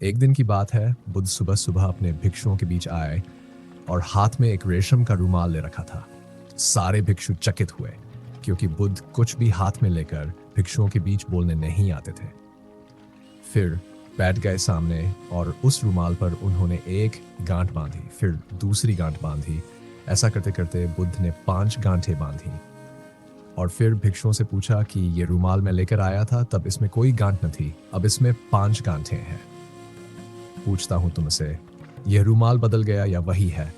एक दिन की बात है, बुद्ध सुबह सुबह अपने भिक्षुओं के बीच आए और हाथ में एक रेशम का रूमाल ले रखा था। सारे भिक्षु चकित हुए क्योंकि बुद्ध कुछ भी हाथ में लेकर भिक्षुओं के बीच बोलने नहीं आते थे। फिर बैठ गए सामने और उस रूमाल पर उन्होंने एक गांठ बांधी, फिर दूसरी गांठ बांधी। ऐसा करते करते बुद्ध ने 5 गांठें बांधी और फिर भिक्षुओं से पूछा कि ये रूमाल मैं लेकर आया था, तब इसमें कोई गांठ न थी, अब इसमें 5 गांठें हैं। पूछता हूं तुमसे, यह रूमाल बदल गया या वही है?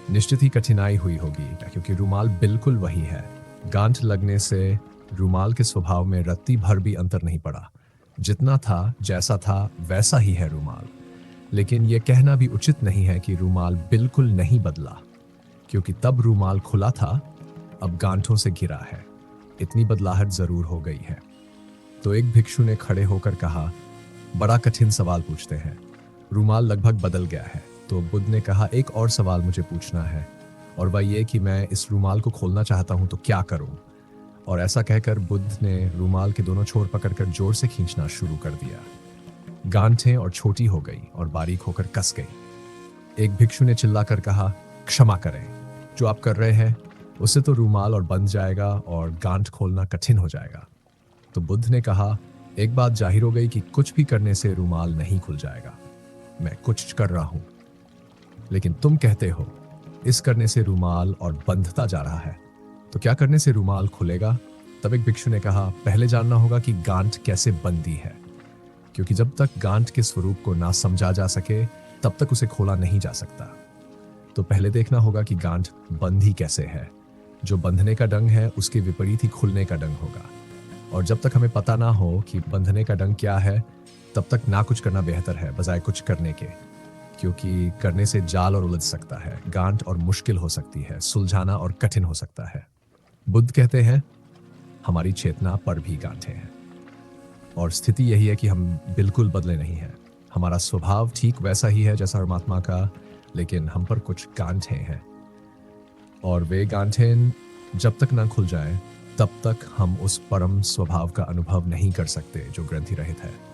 निश्चित ही कठिनाई हुई होगी क्योंकि रूमाल बिल्कुल वही है। गांठ लगने से रूमाल के स्वभाव में रत्ती भर भी अंतर नहीं पड़ा। जितना था, जैसा था, वैसा ही है रूमाल। लेकिन यह कहना भी उचित नहीं है कि रूमाल बिल्कुल नहीं बदला, क्योंकि तब रूमाल खुला था, अब गांठों से घिरा है। इतनी बदलाहट जरूर हो गई है। तो एक भिक्षु ने खड़े होकर कहा, बड़ा कठिन सवाल पूछते हैं। रूमाल लगभग बदल गया है। तो बुद्ध ने कहा, एक और सवाल मुझे पूछना है, और वह ये कि मैं इस रूमाल को खोलना चाहता हूं तो क्या करूं? और ऐसा कहकर बुद्ध ने रूमाल के दोनों छोर पकड़कर जोर से खींचना शुरू कर दिया। गांठें और छोटी हो गई और बारीक होकर कस गई। एक भिक्षु ने चिल्लाकर कहा, क्षमा करें, जो आप कर रहे हैं उससे तो रूमाल और बंध जाएगा और गांठ खोलना कठिन हो जाएगा। तो बुद्ध ने कहा, एक बात जाहिर हो गई कि कुछ भी करने से रूमाल नहीं खुल जाएगा। मैं कुछ कर रहा हूं, लेकिन तुम कहते हो इस करने से रूमाल और बंधता जा रहा है, तो क्या करने से रूमाल खुलेगा? तब एक भिक्षु ने कहा, पहले जानना होगा कि गांठ कैसे बंधी है, क्योंकि जब तक गांठ के स्वरूप को ना समझा जा सके तब तक उसे खोला नहीं जा सकता। तो पहले देखना होगा कि गांठ बंधी कैसे है। जो बंधने का ढंग है उसके विपरीत ही खुलने का ढंग होगा। और जब तक हमें पता ना हो कि बंधने का ढंग क्या है, तब तक ना कुछ करना बेहतर है बजाय कुछ करने के, क्योंकि करने से जाल और उलझ सकता है, गांठ और मुश्किल हो सकती है, सुलझाना और कठिन हो सकता है। बुद्ध कहते हैं, हमारी चेतना पर भी गांठें हैं, और स्थिति यही है कि हम बिल्कुल बदले नहीं हैं। हमारा स्वभाव ठीक वैसा ही है जैसा परमात्मा का, लेकिन हम पर कुछ गांठें हैं, और वे गांठें जब तक ना खुल जाएं, तब तक हम उस परम स्वभाव का अनुभव नहीं कर सकते जो ग्रंथि रहित है।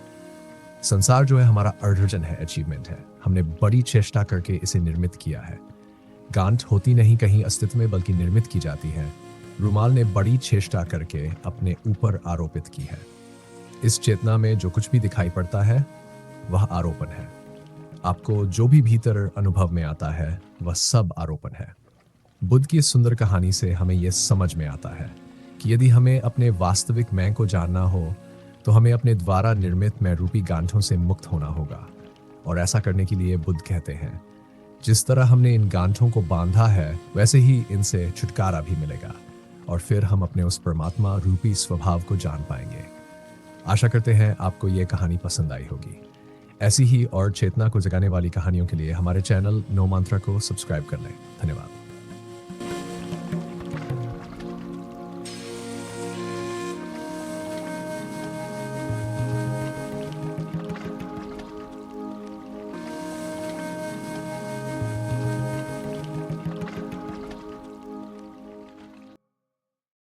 संसार जो है हमारा अर्जन है, अचीवमेंट है। हमने बड़ी चेष्टा करके इसे निर्मित किया है। गांठ होती नहीं कहीं अस्तित्व में, बल्कि निर्मित की जाती है। रूमाल ने बड़ी चेष्टा करके अपने ऊपर आरोपित की है। इस चेतना में जो कुछ भी दिखाई पड़ता है वह आरोपण है। आपको जो भी भीतर अनुभव में आता है वह सब आरोपण है। बुद्ध की इस सुंदर कहानी से हमें यह समझ में आता है कि यदि हमें अपने वास्तविक मैं को जानना हो तो हमें अपने द्वारा निर्मित मैं रूपी गांठों से मुक्त होना होगा। और ऐसा करने के लिए बुद्ध कहते हैं, जिस तरह हमने इन गांठों को बांधा है वैसे ही इनसे छुटकारा भी मिलेगा, और फिर हम अपने उस परमात्मा रूपी स्वभाव को जान पाएंगे। आशा करते हैं आपको ये कहानी पसंद आई होगी। ऐसी ही और चेतना को जगाने वाली कहानियों के लिए हमारे चैनल नो मंत्रा को सब्सक्राइब कर लें। धन्यवाद।